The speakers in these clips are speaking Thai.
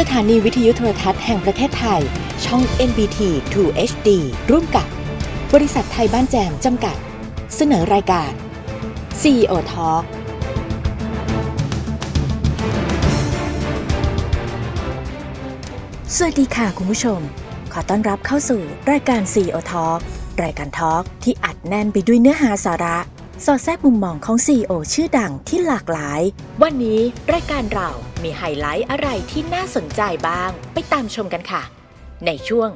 สถานีวิทยุโทรทัศน์แห่งประเทศไทยช่อง NBT 2 HD ร่วมกับบริษัทไทยบ้านแจมจำกัดเสนอรายการ CEO Talk สวัสดีค่ะคุณผู้ชมขอต้อนรับเข้าสู่รายการ CEO Talk รายการทอล์กที่อัดแน่นไปด้วยเนื้อหาสาระสอดแทรกมุมมองของ CEO ชื่อดังที่หลากหลายวันนี้รายการเรามีไฮไลท์อะไรที่น่าสนใจบ้างไปตามชมกันค่ะในช่วง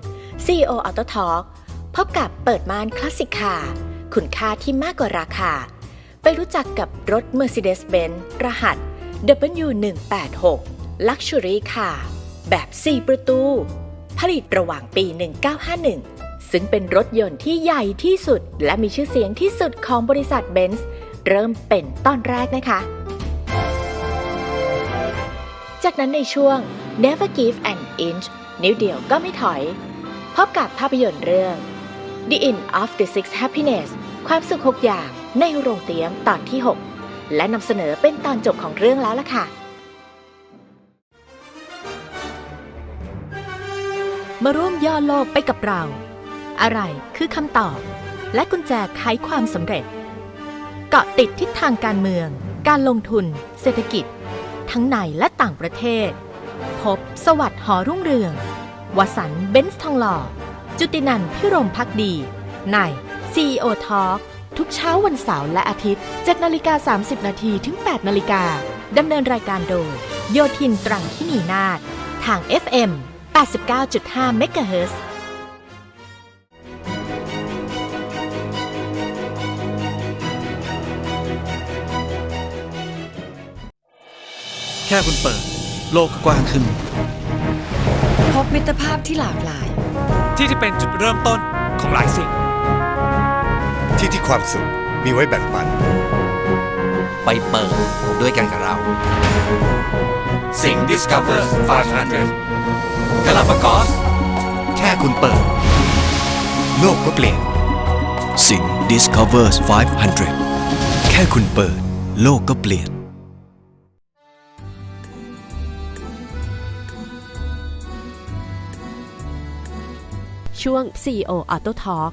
CEO Auto Talk พบกับเปิดม่านคลาสสิกคาร์คุณค่าที่มากกว่าราคาไปรู้จักกับรถ Mercedes-Benz รหัส W186 Luxury Car แบบ 4 ประตูผลิตระหว่างปี 1951 ซึ่งเป็นรถยนต์ที่ใหญ่ที่สุดและมีชื่อเสียงที่สุดของบริษัท Benz เริ่มเป็นตอนแรกนะคะจากนั้นในช่วง Never Give an Inch นิ้วเดียวก็ไม่ถอยพบกับภาพยนตร์เรื่อง The End of the Six Happiness ความสุข6อย่างในโรงเตรียมตอนที่ 6 และนำเสนอเป็นตอนจบของเรื่องแล้วล่ะค่ะมาร่วมย่อโลกไปกับเราอะไรคือคำตอบและกุญแจไขความสำเร็จเกาะติดทิศทางการเมืองการลงทุนเศรษฐกิจทั้งในและต่างประเทศพบสวัสดิ์หอรุ่งเรืองวสันต์เบนซ์ทองหล่อจุตินันท์พิรมภักดีใน CEO Talk ทุกเช้าวันเสาร์และอาทิตย์ 7:30 น.ถึง 8:00 น.ดำเนินรายการโดยโยธินตรังคินีนาถทาง FM 89.5 เมกะเฮิรตซ์แค่คุณเปิดโลกกว้างขึ้นพบมิตรภาพที่หลากหลายที่เป็นจุดเริ่มต้นของหลายสิ่งที่ความสุขมีไว้แบ่งปันไปเปิดด้วยกันกับเราสิ่ง Discover 500 Galapagos แค่คุณเปิดโลกก็เปลี่ยนสิ่ง Discover 500 แค่คุณเปิดโลกก็เปลี่ยนช่วง CEO Auto Talk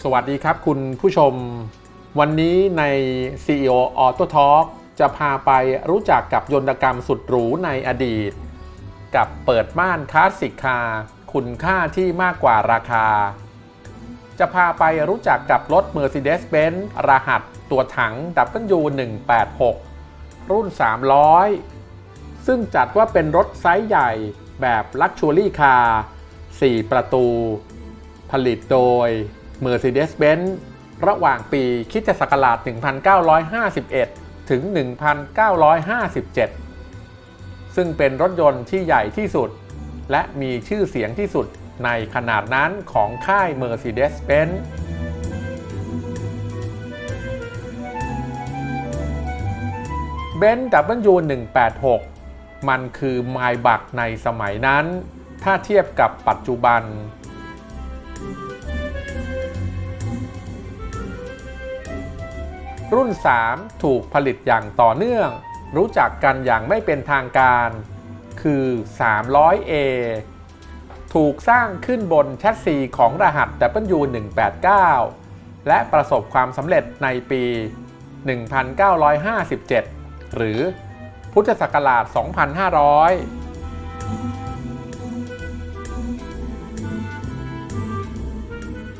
สวัสดีครับคุณผู้ชมวันนี้ใน CEO Auto Talk จะพาไปรู้จักกับยนตกรรมสุดหรูในอดีตกับเปิดม่านคลาสสิกคาร์คุณค่าที่มากกว่าราคาจะพาไปรู้จักกับรถ Mercedes-Benz รหัสตัวถัง W186 รุ่น300ซึ่งจัดว่าเป็นรถไซส์ใหญ่แบบ Luxury Car 4 ประตูผลิตโดย Mercedes-Benz ระหว่างปีคริสตศักราช 1951 ถึง 1957 ซึ่งเป็นรถยนต์ที่ใหญ่ที่สุดและมีชื่อเสียงที่สุดในขนาดนั้นของค่าย Mercedes-Benz Benz W186 มันคือไมล์บักในสมัยนั้นถ้าเทียบกับปัจจุบันรุ่น 3 ถูกผลิตอย่างต่อเนื่องรู้จักกันอย่างไม่เป็นทางการคือ 300A ถูกสร้างขึ้นบนแชสซีของรหัส W189 และประสบความสำเร็จในปี 1957 หรือพุทธศักราช 2500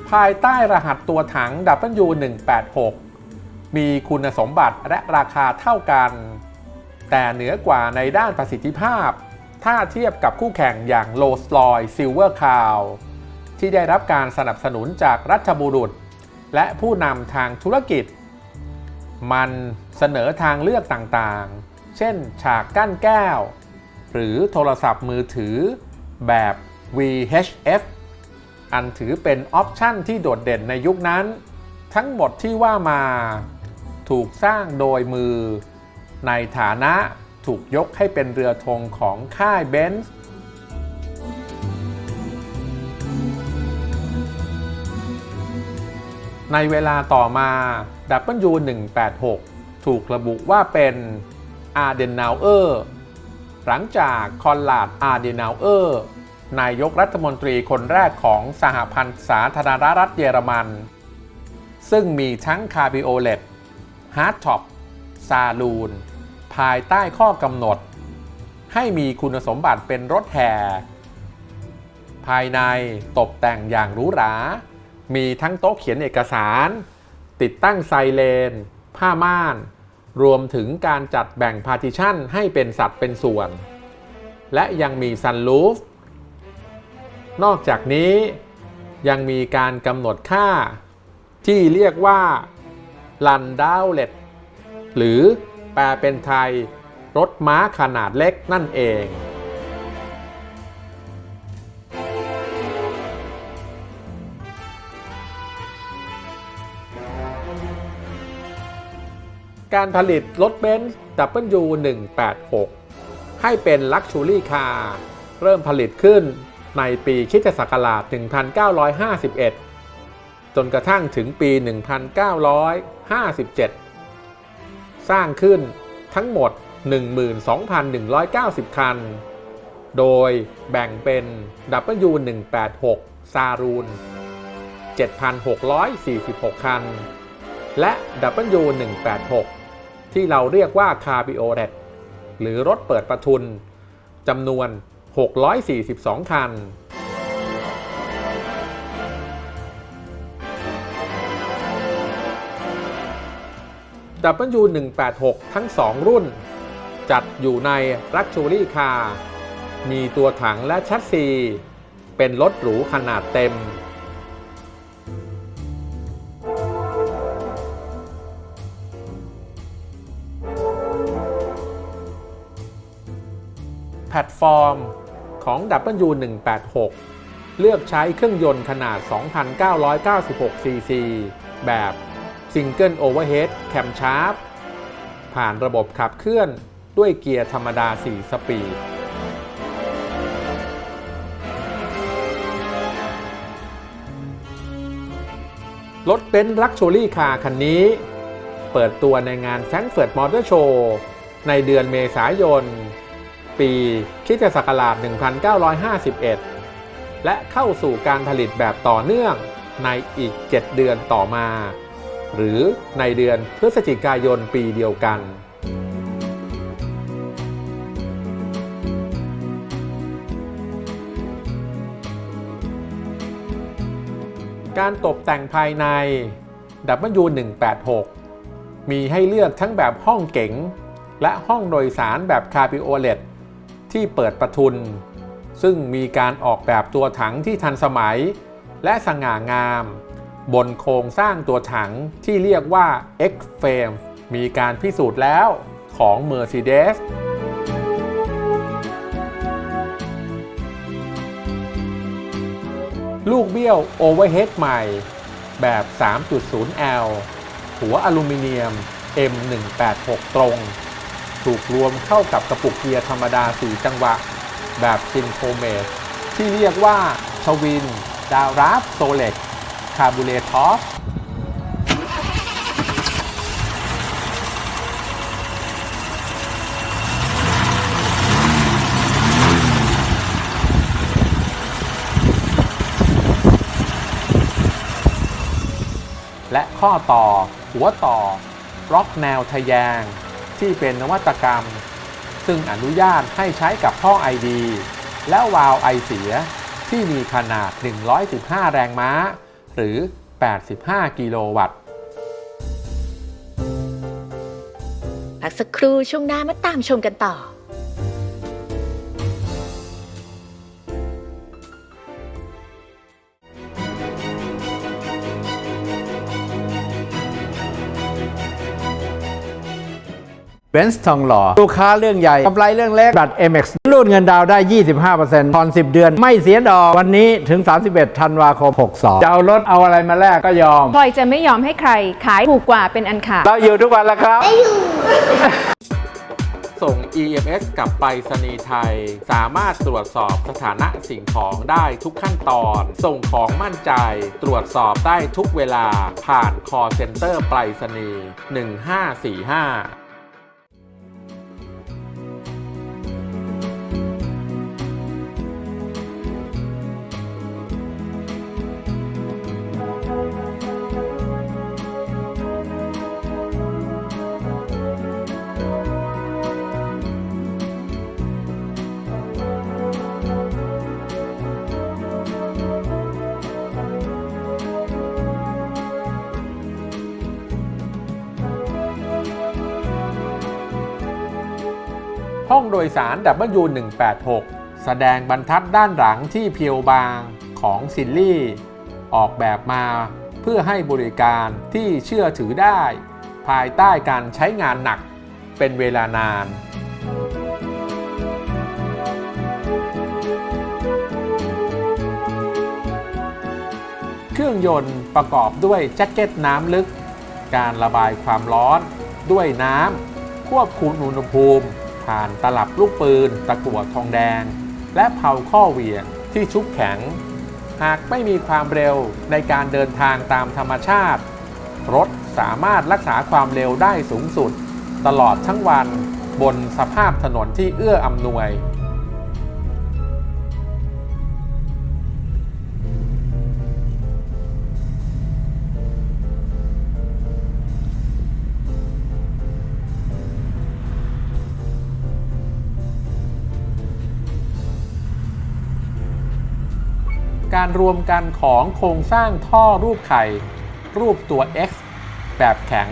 ภายใต้รหัสตัวถัง W186 มีคุณสมบัติและราคาเท่ากันแต่เหนือกว่าในด้านประสิทธิภาพถ้าเทียบกับคู่แข่งอย่าง Rolls-Royce Silver Crown ที่ได้รับการสนับสนุนจากรัฐบุรุษและผู้นำทางธุรกิจมันเสนอทางเลือกต่างๆเช่นฉากกั้นแก้วหรือโทรศัพท์มือถือแบบ VHF อันถือเป็นออปชั่นที่โดดเด่นในยุคนั้นทั้งหมดที่ว่ามาถูกสร้างโดยมือในฐานะถูกยกให้เป็นเรือธงของค่ายเบนซ์ ในเวลาต่อมา W186 ถูกระบุว่าเป็นอาร์เดนนาวเออร์หลังจากคอนราดอาร์เดนาวเออร์นายกรัฐมนตรีคนแรกของสหพันธ์สาธารณรัฐเยอรมันซึ่งมีทั้งคาบิโอเลตฮาร์ดท็อปซาลูนภายใต้ข้อกำหนดให้มีคุณสมบัติเป็นรถแห่ภายในตกแต่งอย่างหรูหรามีทั้งโต๊ะเขียนเอกสารติดตั้งไซเรนผ้าม่านรวมถึงการจัดแบ่งพาร์ติชันให้เป็นสัดเป็นส่วนและยังมีซันรูฟนอกจากนี้ยังมีการกำหนดค่าที่เรียกว่าลันดาวเลตหรือแปลเป็นไทยรถม้าขนาดเล็กนั่นเองการผลิตรถเบนซ์ W186 ให้เป็นลักชัวรี่คาร์เริ่มผลิตขึ้นในปีคริสตศักราช 1951 จนกระทั่งถึงปี 1957 สร้างขึ้นทั้งหมด 12,190 คัน โดยแบ่งเป็น W186 ซารูน 7,646 คัน และ W186 ที่เราเรียกว่าคาบิโอเลตหรือรถเปิดประทุนจำนวน 642 คัน W186 ทั้ง 2 รุ่นจัดอยู่ใน Luxury Car มีตัวถังและแชสซีเป็นรถหรูขนาดเต็มแพลตฟอร์มของ W186 เลือกใช้เครื่องยนต์ขนาด 2,996 ซีซีแบบ Single Overhead Camshaft ผ่านระบบขับเคลื่อนด้วยเกียร์ธรรมดา 4 สปีดรถเบนซ์ลักชัวรี่คาร์คันนี้เปิดตัวในงานแฟรงก์เฟิร์ตมอเตอร์โชว์ในเดือนเมษายนปีคริสตศักราช 1951 และเข้าสู่การผลิตแบบต่อเนื่องในอีก 7 เดือนต่อมาหรือในเดือนพฤศจิกายนปีเดียวกันการตกแต่งภายใน W186 มีให้เลือกทั้งแบบห้องเก๋งและห้องโดยสารแบบคาบิโอเลตที่เปิดประทุนซึ่งมีการออกแบบตัวถังที่ทันสมัยและสง่างามบนโครงสร้างตัวถังที่เรียกว่า X-Frame มีการพิสูจน์แล้วของ Mercedes ลูกเบี้ยว Overhead ใหม่แบบ 3.0L หัวอลูมิเนียม M186 ตรงถูกรวมเข้ากับกระปุกเกียร์ธรรมดา 4 จังหวะแบบซินโครเมตที่เรียกว่าชวินดาวราฟโซเล็กคาบูเลทอฟและข้อต่อหัวต่อล็อกแนวทะแยงที่เป็นนวัตกรรมซึ่งอนุญาตให้ใช้กับท่อไอดีและวาล์วไอเสียที่มีขนาด 115 แรงม้าหรือ 85 กิโลวัตต์ พักสักครู่ช่วงหน้ามาตามชมกันต่อ เบนซ์ทองหล่อลูกค้าเรื่องใหญ่กำไรเรื่องเล็กบัตร MX รูดเงินดาวได้ 25% ผ่อน10 เดือนไม่เสียดอกวันนี้ถึง 31 ธันวาคม 62 จะเอารถเอาอะไรมาแลกก็ยอม พลอยจะไม่ยอมให้ใครขายถูกกว่าเป็นอันขาด เราอยู่ทุกวันแล้วครับ ส่ง EMS กับไปรษณีย์ไทยสามารถตรวจสอบสถานะสิ่งของได้ทุกขั้นตอน ส่งของมั่นใจตรวจสอบได้ทุกเวลาผ่าน call center ไปรษณีย์1545ห้องโดยสาร W186 แสดงบรรทัดด้านหลังที่เพียวบางของซิลลี่ออกแบบมาเพื่อให้บริการที่เชื่อถือได้ภายใต้การใช้งานหนักเป็นเวลานาน เครื่องยนต์ประกอบด้วยแจ็คเก็ตน้ำลึกการระบายความร้อนด้วยน้ำควบคุมอุณหภูมิผ่านตลับลูกปืนตะกั่วทองแดงและเพลาข้อเหวี่ยงที่ชุบแข็งหากไม่มีความเร็วในการเดินทางตามธรรมชาติรถสามารถรักษาความเร็วได้สูงสุดตลอดทั้งวันบนสภาพถนนที่เอื้ออำนวยการรวมกันของโครงสร้างท่อรูปไข่รูปตัว X แบบแข็ง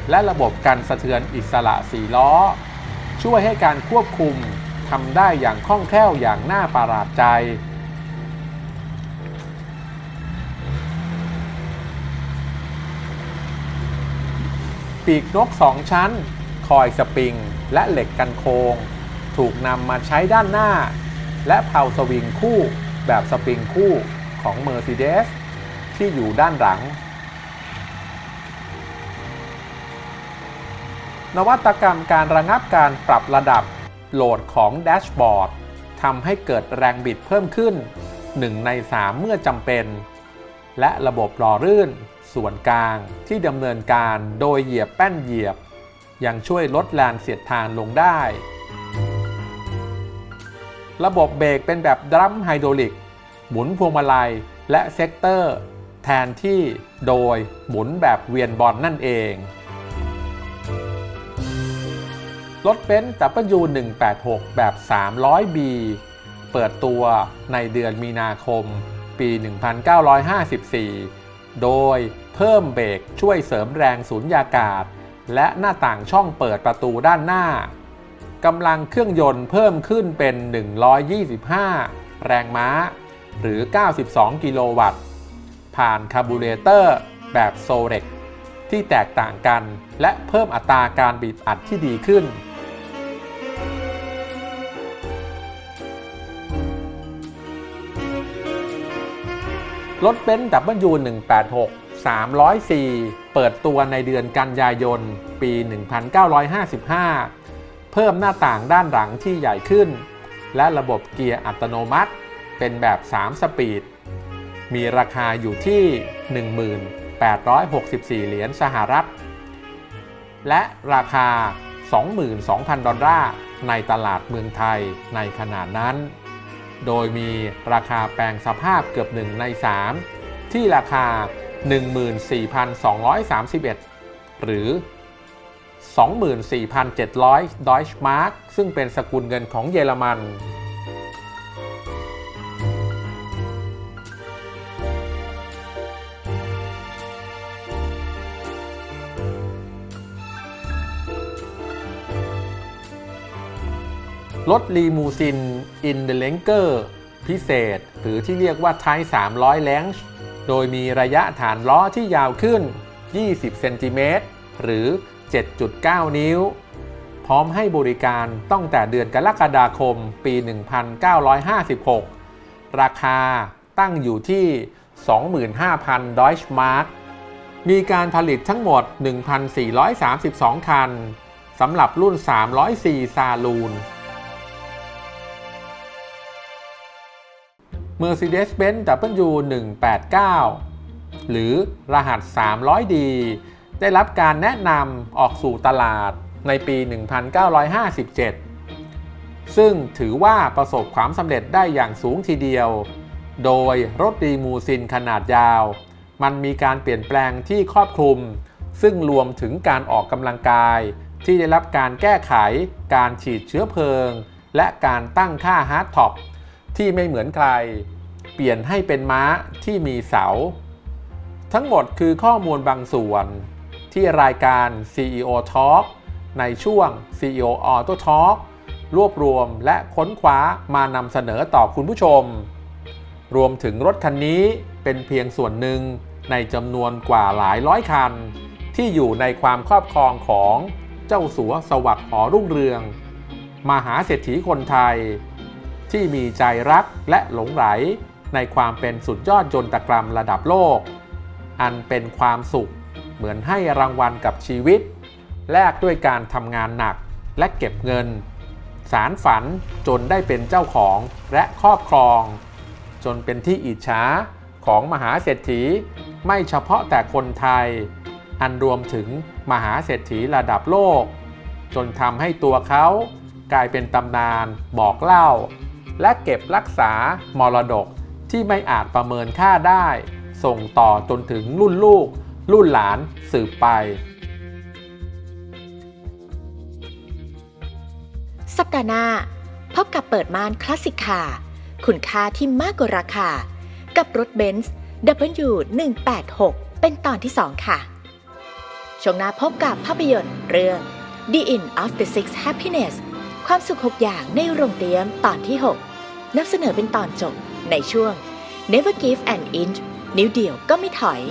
และระบบกันสะเทือนอิสระ4ล้อช่วยให้การควบคุมทำได้อย่างคล่องแคล่วอย่างน่าประหลาดใจปีกนก2ชั้นคอยสปริงและเหล็กกันโค้งถูกนำมาใช้ด้านหน้าและเพลาสวิงคู่แบบสปริงคู่ของ Mercedes ที่อยู่ด้านหลังนวัตกรรมการระงับการปรับระดับโหลดของแดชบอร์ดทำให้เกิดแรงบิดเพิ่มขึ้น1 ใน 3เมื่อจำเป็นและระบบหล่อลื่นส่วนกลางที่ดำเนินการโดยเหยียบแป้นเหยียบยังช่วยลดแรงเสียดทานลงได้ระบบเบรกเป็นแบบดรัมไฮดรอลิกหมุนพวงมาลัยและเซกเตอร์แทนที่โดยหมุนแบบเวียนบอลนั่นเองรถเบนซ์ W186 แบบ 300B เปิดตัวในเดือนมีนาคมปี 1954 โดยเพิ่มเบรกช่วยเสริมแรงสูญญากาศและหน้าต่างช่องเปิดประตูด้านหน้ากำลังเครื่องยนต์เพิ่มขึ้นเป็น125แรงม้าหรือ92กิโลวัตต์ผ่านคาร์บูเรเตอร์แบบโซเร็กที่แตกต่างกันและเพิ่มอัตราการบิดอัดที่ดีขึ้นรถเบนซ์ W186 300C เปิดตัวในเดือนกันยายนปี 1955 เพิ่มหน้าต่างด้านหลังที่ใหญ่ขึ้นและระบบเกียร์อัตโนมัติเป็นแบบ3สปีดมีราคาอยู่ที่ $1,864 เหรียญสหรัฐและราคา 22,000 ดอลลาร์ในตลาดเมืองไทยในขณะนั้นโดยมีราคาแปลงสภาพเกือบ1 ใน 3ที่ราคา 14,231 หรือ 24,700 ดอยช์มาร์กซึ่งเป็นสกุลเงินของเยอรมันรถลีมูซิน อินเดเลงเกอร์พิเศษหรือที่เรียกว่าไทป์300แลงช์โดยมีระยะฐานล้อที่ยาวขึ้น20เซนติเมตรหรือ 7.9 นิ้วพร้อมให้บริการตั้งแต่เดือนกรกฎาคมปี 1956 ราคาตั้งอยู่ที่ 25,000 ดอยช์มาร์กมีการผลิตทั้งหมด 1,432 คัน สำหรับรุ่น304ซาลูน Mercedes-Benz W189 หรือรหัส 300D ได้รับการแนะนำออกสู่ตลาดในปี 1957 ซึ่งถือว่าประสบความสำเร็จได้อย่างสูงทีเดียว โดยรถลีมูซินขนาดยาวมันมีการเปลี่ยนแปลงที่ครอบคลุมซึ่งรวมถึงการออกกำลังกายที่ได้รับการแก้ไขการฉีดเชื้อเพลิงและการตั้งค่าฮาร์ดท็อปที่ไม่เหมือนใครเปลี่ยนให้เป็นม้าที่มีเสาทั้งหมดคือข้อมูลบางส่วนที่รายการ CEO Talk ในช่วง CEO Auto Talk รวบรวมและค้นคว้ามานำเสนอต่อคุณผู้ชมรวมถึงรถคันนี้เป็นเพียงส่วนหนึ่งในจำนวนกว่าหลายร้อยคันที่อยู่ในความครอบครองของเจ้าสัวสวัสดิ์หอรุ่งเรืองมหาเศรษฐีคนไทยที่มีใจรักและหลงใหลในความเป็นสุดยอดยนตกรรมระดับโลกอันเป็นความสุขเหมือนให้รางวัลกับชีวิตแลกด้วยการทำงานหนักและเก็บเงินสารฝันจนได้เป็นเจ้าของและครอบครองจนเป็นที่อิจฉาของมหาเศรษฐีไม่เฉพาะแต่คนไทยอันรวมถึงมหาเศรษฐีระดับโลกจนทำให้ตัวเขากลายเป็นตำนานบอกเล่าและเก็บรักษามรดกที่ไม่อาจประเมินค่าได้ส่งต่อจนถึงรุ่นลูกรุ่นหลานสืบไปสัปดาห์หน้าพบกับเปิดม่านคลาสสิกคาร์คุณค่าที่มากกว่าราคากับรถเบนซ์ W186 เป็นตอนที่ 2 ค่ะช่วงหน้าพบกับภาพยนตร์เรื่อง The End of the Six Happiness ความสุข 6 อย่างในโรงเตรียมตอนที่ 6นำเสนอเป็นตอนจบในช่วง Never Give an Inch นิ้วเดียวก็ไม่ถอย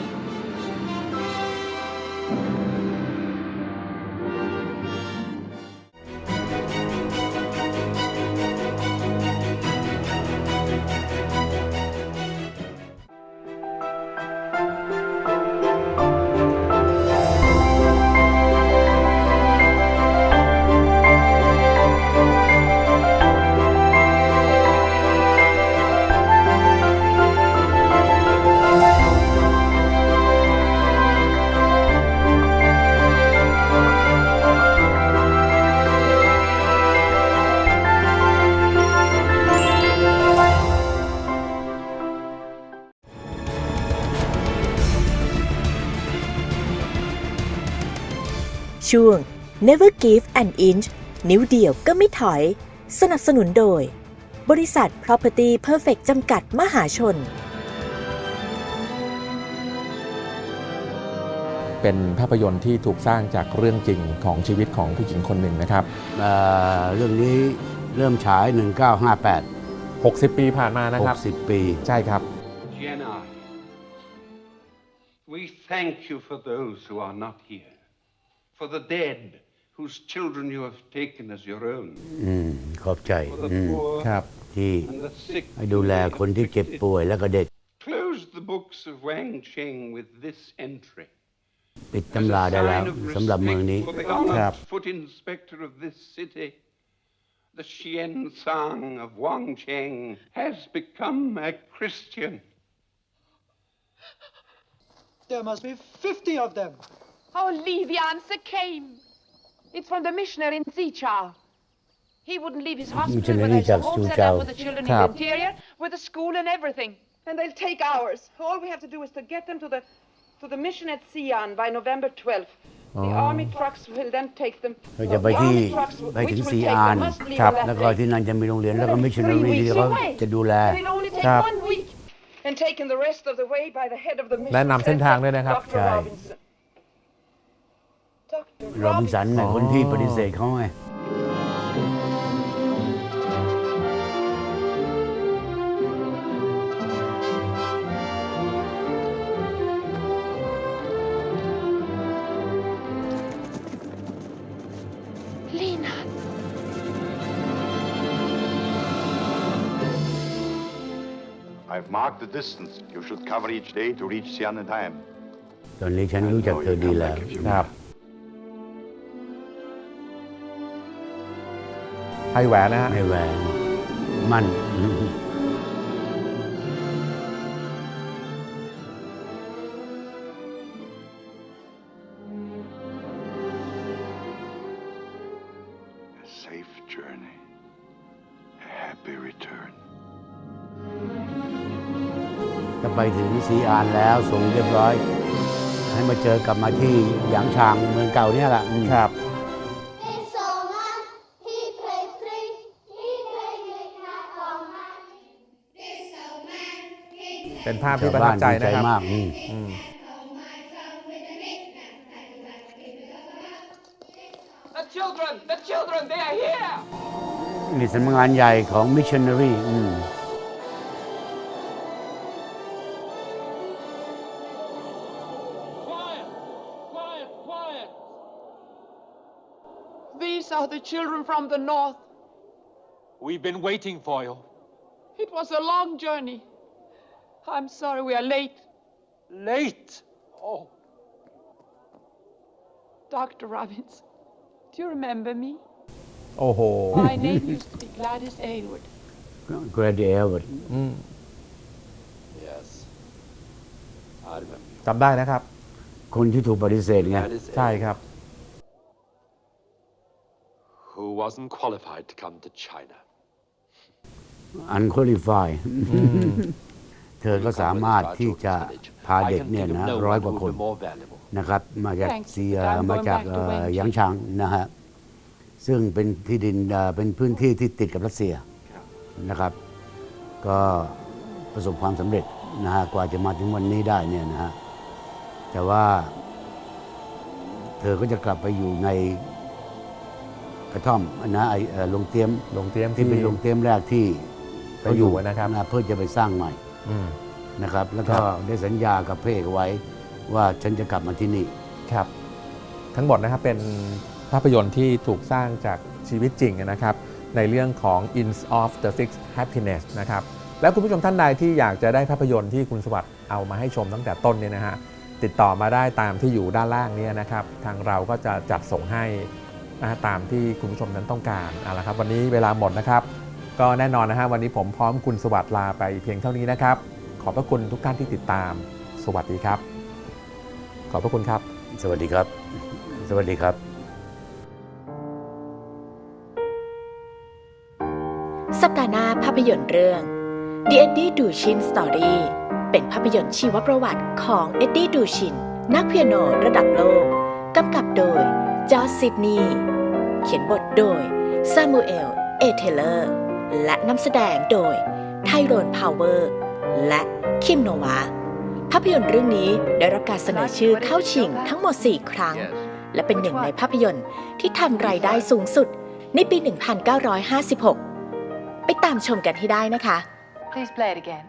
ช่วง Never Give an Inch นิ้วเดียวก็ไม่ถอยสนับสนุนโดยบริษัท Property Perfect จำกัดมหาชนเป็นภาพยนตร์ที่ถูกสร้างจากเรื่องจริงของชีวิตของผู้หญิงคนหนึ่งนะครับเรื่องนี้เริ่มฉาย 1958 60 ปีผ่านมานะครับ 60 ปี ใช่ครับ Jenna, we thank you for those who are not here, for the dead whose children you have taken as your own, ขอบใจ for the poor ครับ ที่ and the sick. ให้ดูแลคนที่เจ็บป่วยและก็เด็ก Close the books of Wang Cheng with this entry. ปิดตำราได้แล้ว As a sign of สำหรับเมืองนี้ respect for the honored foot inspector of this city, the Xian Sang of Wang Cheng has become a Christian. There must be 50 of them. Oh, Lee, the answer came. It's from the missionary in Zichao. He wouldn't leave his hospital Missionary with hisจาก home set Zichao up with the children in the interior, with the school and everything. And they'll take ours. All we have to do is to get them to the mission at Xi'an by November 12th. The army trucks will then take them. เราจะไปที่ไปถึงซีอานแล้วก็ที่นั่นจะมีโรงเรียนแล้วก็มิชชันนารีที่เขาจะดูแล It'll only take 1 week. And taken the rest of the way by the head of the mission. แนะนำเส้นทางด้วยนะครับ Dr. Robinson. โรบินสันคนที่ปฏิเสธเขาไง Lena. I've marked the distance you should cover each day to reach Xi'an in time. ตอนนี้ฉันรู้จักเธอดีแล้ว ครับ ให้แหวนนะฮะ ให้แหวนมัน A safe journey. A happy return. จะไปถึงซีอานแล้วส่งเรียบร้อย ให้มาเจอกลับมาที่หยางชางเมืองเก่าเนี่ยแหละ ครับ เป็นภาพที่ประทับใจนะครับ ชาวบ้านดีใจมาก The children, they are here. นี่สำนักงานใหญ่ของมิชชันนารี These are the children from the north. We've been waiting for you. It was a long journey. I'm sorry we are late. Late? Oh. Dr. Robbins, do you remember me? โอ้โห My name used to be Gladys Aylward. เกรเดียร์ด Yes. I remember you. จำได้นะครับ คนที่ถูกปฏิเสธไง ใช่ครับ Who wasn't qualified to come to China. unqualified เธอก็สามารถที่จะพาเด็กเนี่ยนะ100 กว่าคนนะครับมาจากมาจากหยางชางนะฮะซึ่งเป็นที่ดินเป็นพื้นที่ที่ติดกับรัสเซียนะครับก็ประสบความสำเร็จนะฮะกว่าจะมาถึงวันนี้ได้เนี่ยนะฮะแต่ว่าเธอก็จะกลับไปอยู่ในกระท่อมนะโรงเตรียมที่เป็นโรงเตรียมแรกที่เขาอยู่นะครับ เพื่อจะไปสร้างใหม่นะครับแล้วก็ได้สัญญากับพระเอกไว้ว่าฉันจะกลับมาที่นี่ครับทั้งหมดนะครับเป็นภาพยนตร์ที่ถูกสร้างจากชีวิตจริงนะครับในเรื่องของ Inns of the Sixth Happiness นะครับแล้วคุณผู้ชมท่านใดที่อยากจะได้ภาพยนตร์ที่คุณสวัสดิ์เอามาให้ชมตั้งแต่ต้นเนี่ยนะฮะติดต่อมาได้ตามที่อยู่ด้านล่างนี้นะครับทางเราก็จะจัดส่งให้ตามที่คุณผู้ชมนั้นต้องการเอาละครับวันนี้เวลาหมดนะครับก็แน่นอนนะฮะวันนี้ผมพร้อมคุณสวัสดิ์ลาไปเพียงเท่านี้นะครับขอบพระคุณทุกท่านที่ติดตามสวัสดีครับขอบพระคุณครับสวัสดีครับสวัสดีครับสัปดาห์หน้าภาพยนตร์เรื่อง The Eddie Duchin Story เป็นภาพยนตร์ชีวประวัติของ Eddie Duchin นักเปียโนระดับโลกกำกับโดยจอร์จ ซิดนีย์เขียนบทโดยซามูเอล เอเทเลอร์และนำแสดงโดยไทโรน พาวเวอร์และคิมโนวาภาพยนตร์เรื่องนี้ได้รับการเสนอชื่อเข้าชิงทั้งหมด 4 ครั้งและเป็นหนึ่งในภาพยนตร์ที่ทำรายได้สูงสุดในปี 1956 ไปตามชมกันให้ได้นะคะ Please play it again.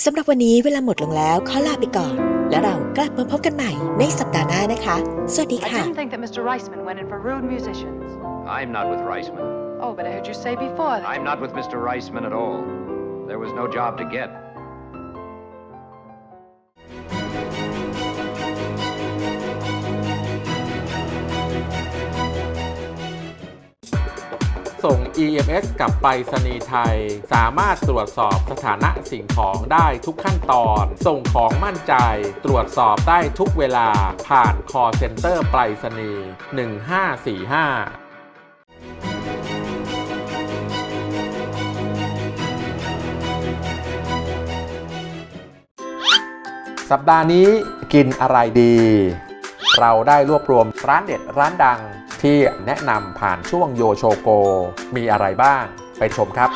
สำหรับวันนี้เวลาหมดลงแล้วขอลาไปก่อนแล้วเรากลับมาพบกันใหม่ในสัปดาห์หน้านะคะสวัสดี I ค่ะ didn't think that Mr. Reisman went in for rude musicians. I'm not with Reisman. Oh, but I heard you say before that. I'm not with Mr. Reisman at all. There was no job to get. ส่ง EMS กับไปรษณีย์ไทยสามารถตรวจสอบสถานะสิ่งของได้ทุกขั้นตอนส่งของมั่นใจตรวจสอบได้ทุกเวลาผ่าน call center ไปรษณีย์1545สัปดาห์นี้กินอะไรดี เราได้รวบรวมร้านเด็ดร้านดังที่แนะนำผ่านช่วงโยโชโกมีอะไรบ้างไปชมครับ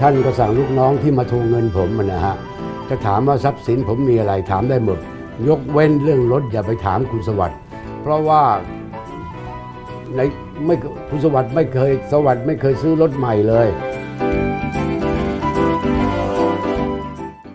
ท่านก็สั่งลูกน้องที่มาทวงเงินผมนะฮะจะถามว่าทรัพย์สินผมมีอะไรถามได้หมดยกเว้นเรื่องรถอย่าไปถามคุณสวัสดิ์เพราะว่า ในไม่คุณสวัสดิ์ไม่เคยซื้อรถใหม่เลย